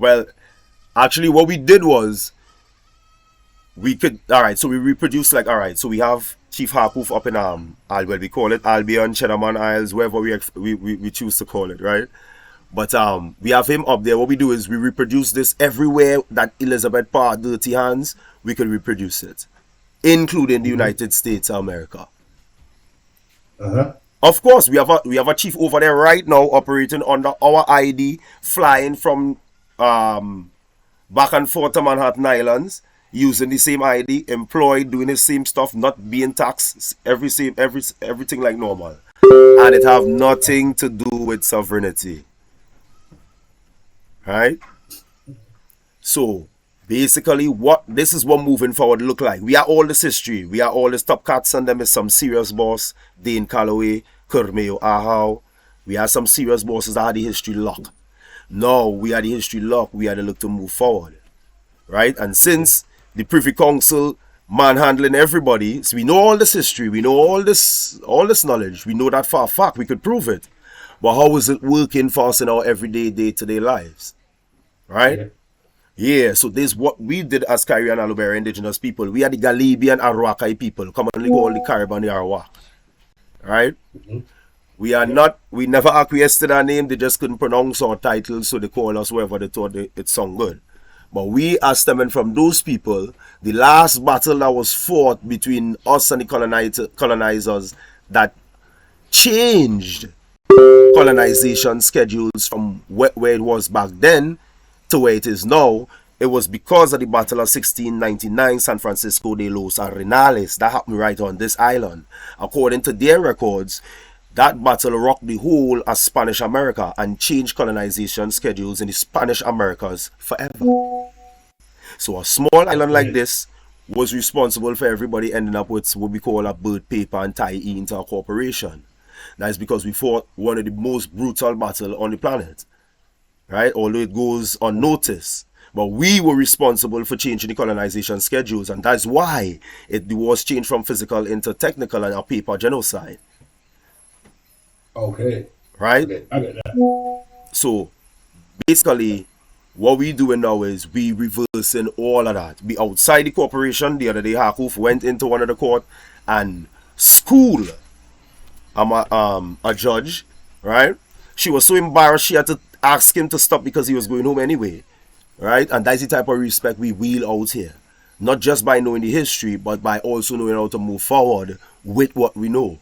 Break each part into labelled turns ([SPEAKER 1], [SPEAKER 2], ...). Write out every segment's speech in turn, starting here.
[SPEAKER 1] Well, actually, what we did was we could. All right, so we reproduced like all right. So we have Chief Harpoof up in well, we call it Albion, Cheddarman Isles, wherever we choose to call it, right? But we have him up there. What we do is we reproduce this everywhere that Elizabeth Parr dirty hands. We could reproduce it, including the United States of America. Of course, we have a chief over there right now operating under our ID, flying from back and forth to Manhattan Islands, using the same ID, employed, doing the same stuff, not being taxed, everything like normal, and it have nothing to do with sovereignty, right? So basically, this is what moving forward look like. We are all this history. We are all this top cats, and them is some serious boss, Dane Calloway, Kermeo Ahau. We are some serious bosses that had the history lock. Now we are the history lock. We are to look to move forward, right? And since the Privy Council manhandling everybody, so we know all this history, we know all this knowledge, we know that for a fact, we could prove it. But how is it working for us in our everyday, day-to-day lives, right? Yeah, so this is what we did as Caribbean and Alubera indigenous people. We are the Galibian Arawakai people, commonly called the Caribbean and the Arawak, right? We never acquiesced to that name. They just couldn't pronounce our titles, so they call us wherever they thought it sounded good. But we are stemming from those people. The last battle that was fought between us and the colonizers that changed colonization schedules from where it was back then to where it is now, it was because of the Battle of 1699, San Francisco de los Arenales, that happened right on this island. According to their records, that battle rocked the whole of Spanish America and changed colonization schedules in the Spanish Americas forever. So a small island like this was responsible for everybody ending up with what we call a bird paper and tie into a corporation. That is because we fought one of the most brutal battles on the planet, right? Although it goes unnoticed. But we were responsible for changing the colonization schedules, and that's why the wars changed from physical into technical and a paper genocide.
[SPEAKER 2] Okay.
[SPEAKER 1] Right?
[SPEAKER 2] Okay, I get that.
[SPEAKER 1] So basically, what we doing now is we reversing all of that. We outside the corporation. The other day, Harpoof went into one of the court and school a judge, right? She was so embarrassed she had to ask him to stop because he was going home anyway, right? And that's the type of respect we wheel out here. Not just by knowing the history, but by also knowing how to move forward with what we know.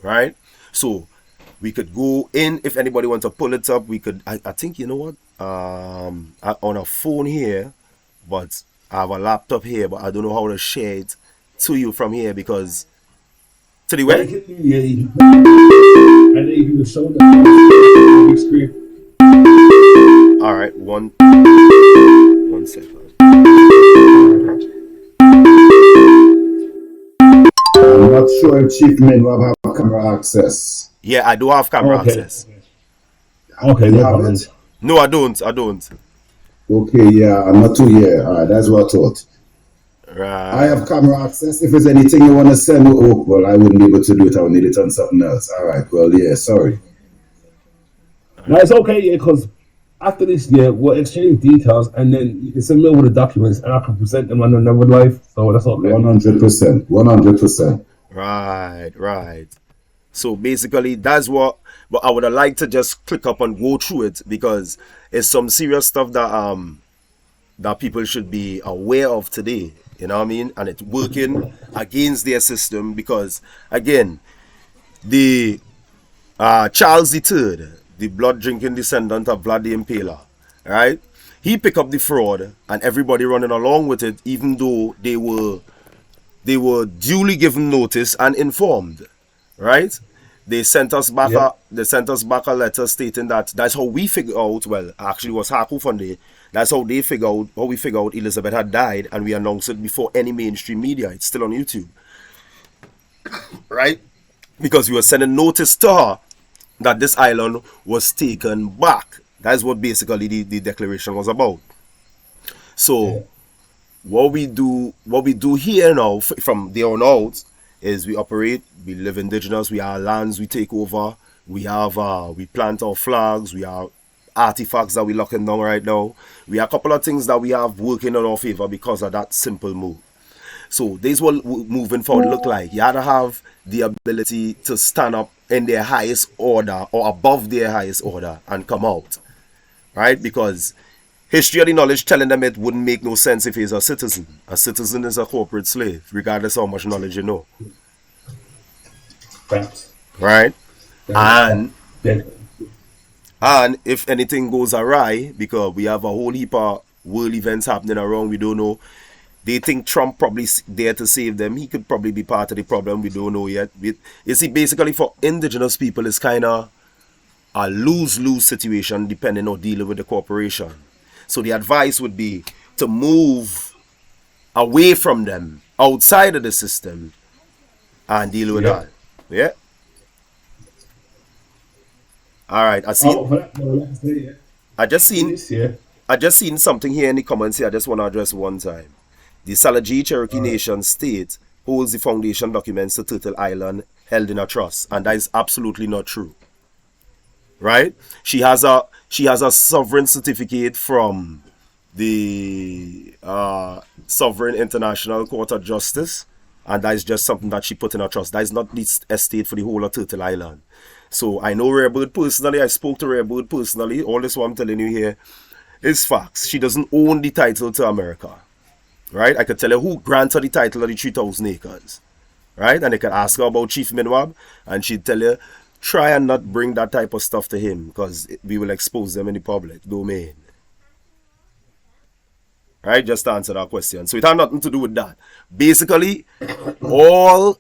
[SPEAKER 1] Right? So we could go in, if anybody wants to pull it up, we could, I think, you know what? On a phone here, but I have a laptop here, but I don't know how to share it to you from here because to the way?
[SPEAKER 2] Yeah, and then you can show the big screen.
[SPEAKER 1] Alright, one second.
[SPEAKER 3] I'm not sure if Chief Min Waab have camera access.
[SPEAKER 1] Yeah, I do have camera access.
[SPEAKER 2] Okay,
[SPEAKER 3] You have it?
[SPEAKER 1] No, I don't.
[SPEAKER 3] Okay, yeah, I'm not too here. Alright, that's what I thought.
[SPEAKER 1] Right.
[SPEAKER 3] I have camera access. If there's anything you want to send, well, I wouldn't be able to do it. I would need it on something else. Alright, well, yeah, sorry.
[SPEAKER 2] No, it's okay, yeah, because after this year, we'll exchange details and then you can send me over the documents and I can present them on another live. So that's okay.
[SPEAKER 3] 100%.
[SPEAKER 1] Right. So basically, that's what I would have liked to just click up and go through it because it's some serious stuff that people should be aware of today. You know what I mean? And it's working against their system because, again, the Charles III, the blood-drinking descendant of Vlad the Impaler, right? He picked up the fraud and everybody running along with it, even though they were duly given notice and informed, right? They sent us back a letter stating that that's how we figure out. Well, actually, it was Harpoof on there. That's how we figure out Elizabeth had died, and we announced it before any mainstream media. It's still on YouTube, right? Because we were sending notice to her that this island was taken back. That's what basically the declaration was about. So what we do here now from there on out is we operate, we live indigenous, we have lands we take over, we plant our flags, we are artifacts that we're locking down right now. We have a couple of things that we have working in our favor because of that simple move. So this will moving forward look like. You have to have the ability to stand up in their highest order or above their highest order and come out. Right? Because history of the knowledge telling them it wouldn't make no sense if he's a citizen. A citizen is a corporate slave, regardless of how much knowledge you know.
[SPEAKER 2] Facts.
[SPEAKER 1] Right? And
[SPEAKER 2] Yeah.
[SPEAKER 1] if anything goes awry, because we have a whole heap of world events happening around, we don't know. They think Trump probably there to save them. He could probably be part of the problem. We don't know yet. You see, basically for indigenous people, it's kind of a lose-lose situation depending on dealing with the corporation. So the advice would be to move away from them, outside of the system, and deal with that. Yeah. All right. I just seen something here in the comments here. I just want to address one time. The Salajee Cherokee Nation state holds the foundation documents to Turtle Island held in a trust, and that is absolutely not true. Right? She has a sovereign certificate from the Sovereign International Court of Justice, and that is just something that she put in her trust. That is not the estate for the whole of Turtle Island. So I know Rarebird personally. I spoke to Rarebird personally. All this what I'm telling you here is facts. She doesn't own the title to America. Right? I could tell her who granted the title of the 3,000 acres. Right? And I could ask her about Chief Min Waab, and she'd tell you, try and not bring that type of stuff to him, because we will expose them in the public domain. Right? Just to answer that question. So it had nothing to do with that. Basically, all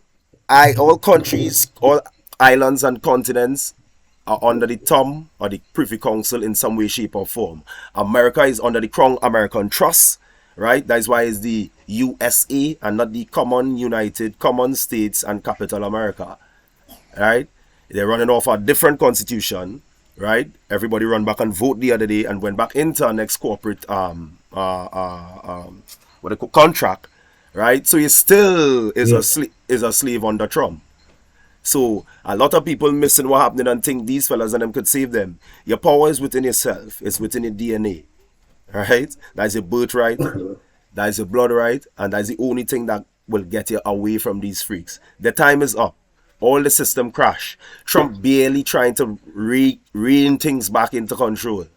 [SPEAKER 1] countries, all islands and continents are under the thumb of the Privy Council in some way, shape, or form. America is under the Crown American Trust. Right? That is why it's the USA and not the Common States and Capital America. Right? They're running off a different constitution. Right? Everybody run back and vote the other day and went back into our next corporate contract. Right? So he still is a slave under Trump. So a lot of people missing what happening and think these fellas and them could save them. Your power is within yourself. It's within your DNA. Right? That's your birthright, that's your blood right, and that's the only thing that will get you away from these freaks. The time is up. All the system crash. Trump barely trying to rein things back into control.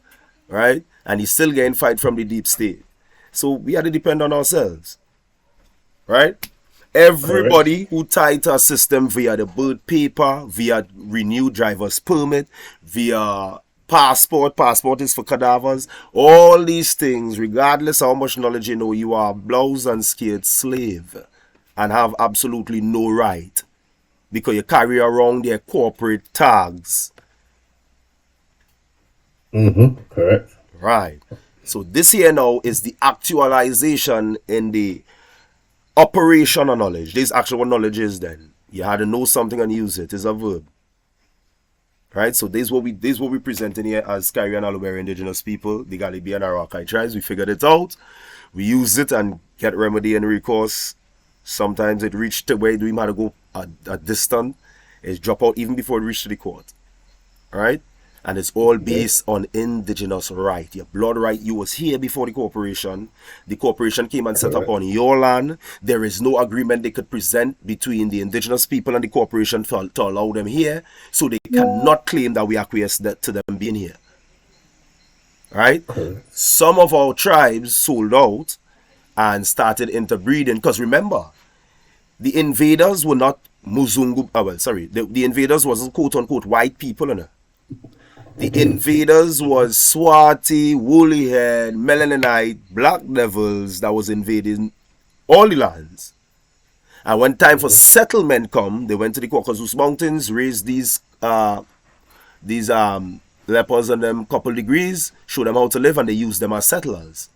[SPEAKER 1] Right? And he's still getting fight from the deep state. So we have to depend on ourselves. Right? Everybody who tied to a system via the birth paper, via renewed driver's permit, via passport is for cadavers, all these things, regardless of how much knowledge you know, you are a blouse and skirt slave and have absolutely no right because you carry around their corporate tags.
[SPEAKER 2] Correct.
[SPEAKER 1] Right. So this here now is the actualization in the operational knowledge. This is actually what knowledge is then. You had to know something and use it. It's a verb. Right, so this is what we presenting here as Caribbean Aluberi indigenous people, the Galibi and Arakai tribes. We figured it out, we use it and get remedy and recourse. Sometimes it reached to where we might go a distance. It's drop out even before it reached to the court. Right? And it's all based on indigenous right. Your blood right, you was here before the corporation. The corporation came and set up on your land. There is no agreement they could present between the indigenous people and the corporation to allow them here. So they cannot claim that we acquiesce to them being here. Right? Some of our tribes sold out and started interbreeding. Because remember, the invaders were not Muzungu. The invaders wasn't quote unquote white people, innit? The invaders was Swati, woolly-haired, melaninite, black devils that was invading all the lands. And when time for settlement come, they went to the Caucasus Mountains, raised these lepers on them couple degrees, showed them how to live, and they used them as settlers.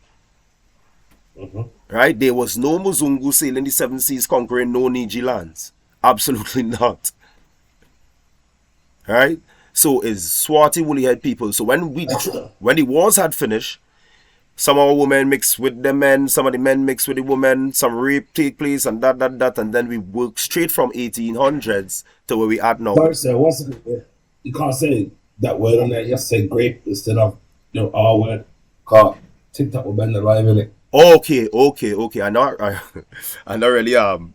[SPEAKER 1] Right? There was no Muzungu sailing the seven seas conquering no Niji lands. Absolutely not. Right? So is Swati woolly-haired people. So when the wars had finished, some of our women mixed with the men, some of the men mixed with the women, some rape take place and that, and then we work straight from 1800s to where we at now.
[SPEAKER 2] Sorry, sir, you can't say that word on there. Just say grape instead of all went caught TikTok will bend the live in it.
[SPEAKER 1] Okay. I know. I not really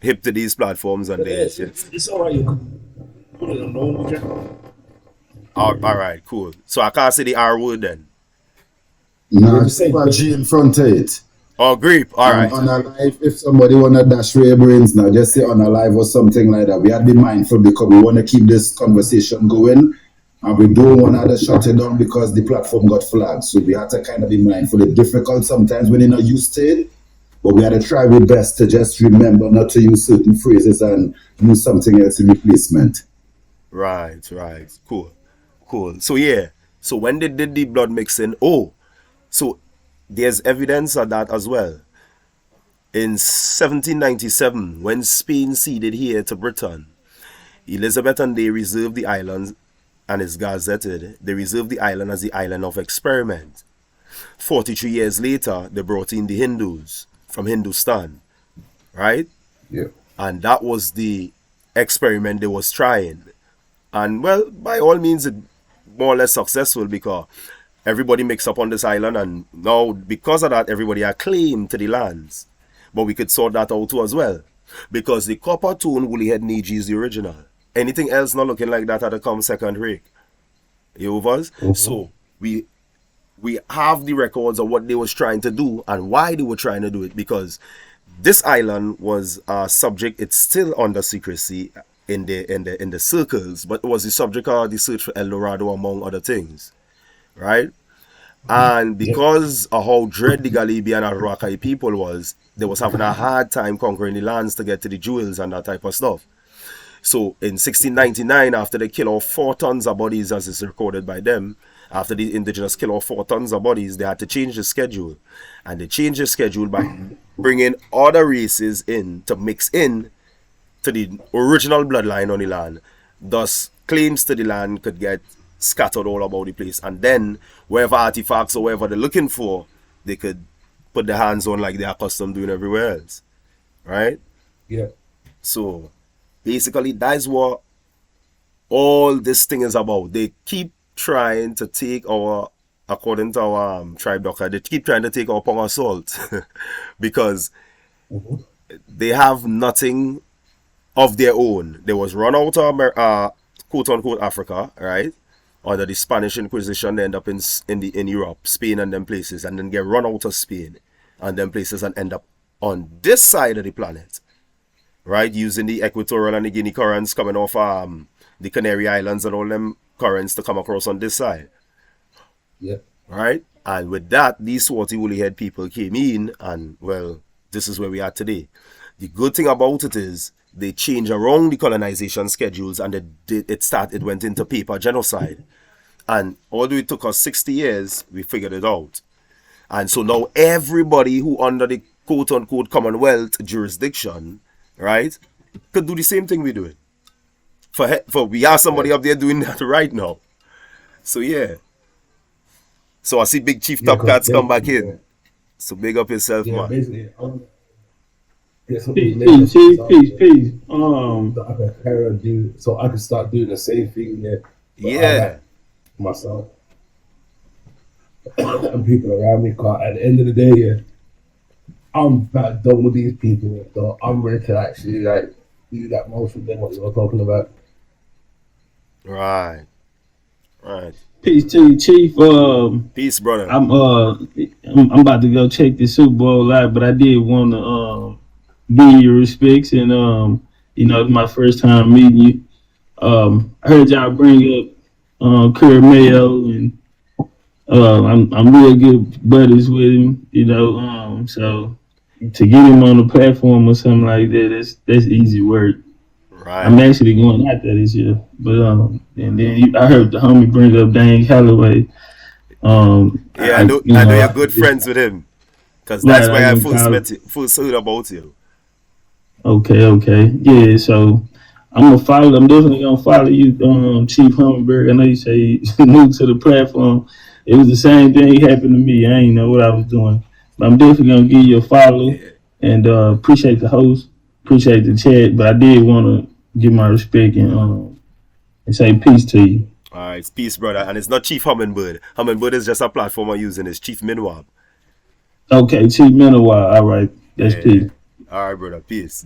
[SPEAKER 1] hip to these platforms and this.
[SPEAKER 2] It's all right. You can put it on normal channel.
[SPEAKER 1] All right, cool. So I can't say the R word then.
[SPEAKER 3] No, just say G in front of it.
[SPEAKER 1] Oh, grape. All right.
[SPEAKER 3] On a live, if somebody wanna dash your brains now, just say on a live or something like that. We have to be mindful because we want to keep this conversation going, and we don't want to shut it down because the platform got flagged. So we have to kind of be mindful. It's difficult sometimes when you're not used to it, but we have to try our best to just remember not to use certain phrases and use something else in replacement.
[SPEAKER 1] Right. Cool. So yeah. So when they did the blood mixing, so there's evidence of that as well. In 1797, when Spain ceded here to Britain, Elizabeth and they reserved the island, and it's gazetted, they reserved the island as the island of experiment. 43 years later, they brought in the Hindus from Hindustan, right?
[SPEAKER 3] Yeah.
[SPEAKER 1] And that was the experiment they was trying. And well, by all means, it more or less successful because everybody mixed up on this island, and now because of that, everybody had claim to the lands. But we could sort that out too as well, because the copper tone woolly head Niji is the original. Anything else not looking like that had to come second rate. You with us? Mm-hmm. So we have the records of what they was trying to do and why they were trying to do it, because this island was subject. It's still under secrecy in the circles, but it was the subject of the search for El Dorado among other things, right? And because of how dread the Galibi and Arakai people was, they was having a hard time conquering the lands to get to the jewels and that type of stuff. So in 1699, after they kill off 4 tons of bodies, as is recorded by them, after the indigenous kill off 4 tons of bodies, they had to change the schedule. And they changed the schedule by bringing other races in to mix in to the original bloodline on the land. Thus, claims to the land could get scattered all about the place. And then, wherever artifacts or wherever they're looking for, they could put their hands on like they're accustomed doing everywhere else. Right?
[SPEAKER 2] Yeah.
[SPEAKER 1] So, basically, that's what all this thing is about. They keep trying to take our, according to our tribe doctor, they keep trying to take our pong assault because they have nothing of their own. They was run out of quote-unquote Africa, right? Under the Spanish Inquisition, they end up in Europe, Spain and them places, and then get run out of Spain and them places and end up on this side of the planet, right? Using the equatorial and the Guinea currents coming off the Canary Islands and all them currents to come across on this side.
[SPEAKER 2] Yeah.
[SPEAKER 1] Right? And with that, these swarthy woolly head people came in, and well, this is where we are today. The good thing about it is they changed around the colonization schedules, and it went into paper genocide. And although it took us 60 years, we figured it out. And so now everybody who under the quote-unquote Commonwealth jurisdiction, right, could do the same thing we're doing. For we have somebody up there doing that right now. So yeah. So I see Big Chief Top Cats come back in. So big up yourself, man.
[SPEAKER 2] Basically,
[SPEAKER 4] Peace.
[SPEAKER 2] So I can start doing the same thing.
[SPEAKER 1] Yeah.
[SPEAKER 2] Myself and people around me. Cause at the end of the day, I'm about done with these people. So I'm ready to actually do that motion thing what you were talking about.
[SPEAKER 1] Right.
[SPEAKER 4] Peace to you, Chief.
[SPEAKER 1] Peace, brother.
[SPEAKER 4] I'm about to go check the Super Bowl live, but I did want to give you respects, and it's my first time meeting you. I heard y'all bring up Kurt Mayo, and I'm real good buddies with him. So to get him on the platform or something like that, that's easy work.
[SPEAKER 1] Right.
[SPEAKER 4] I'm actually going out there this year, but and then I heard the homie bring up Dane Calloway.
[SPEAKER 1] I know you're good friends with him, because that's why I first heard about you.
[SPEAKER 4] Okay, yeah. So I'm definitely gonna follow you, Chief Hummingbird. I know you say you're new to the platform. It was the same thing happened to me. I ain't know what I was doing, but I'm definitely gonna give you a follow, and appreciate the host, appreciate the chat. But I did want to give my respect and say peace to you.
[SPEAKER 1] All right, peace, brother. And it's not Chief Hummingbird. Hummingbird is just a platform I'm using. It's Chief Min Waab.
[SPEAKER 4] Okay, Cacique Min Waab. All right, that's
[SPEAKER 1] Yeah.
[SPEAKER 4] peace.
[SPEAKER 1] All right, brother. Peace.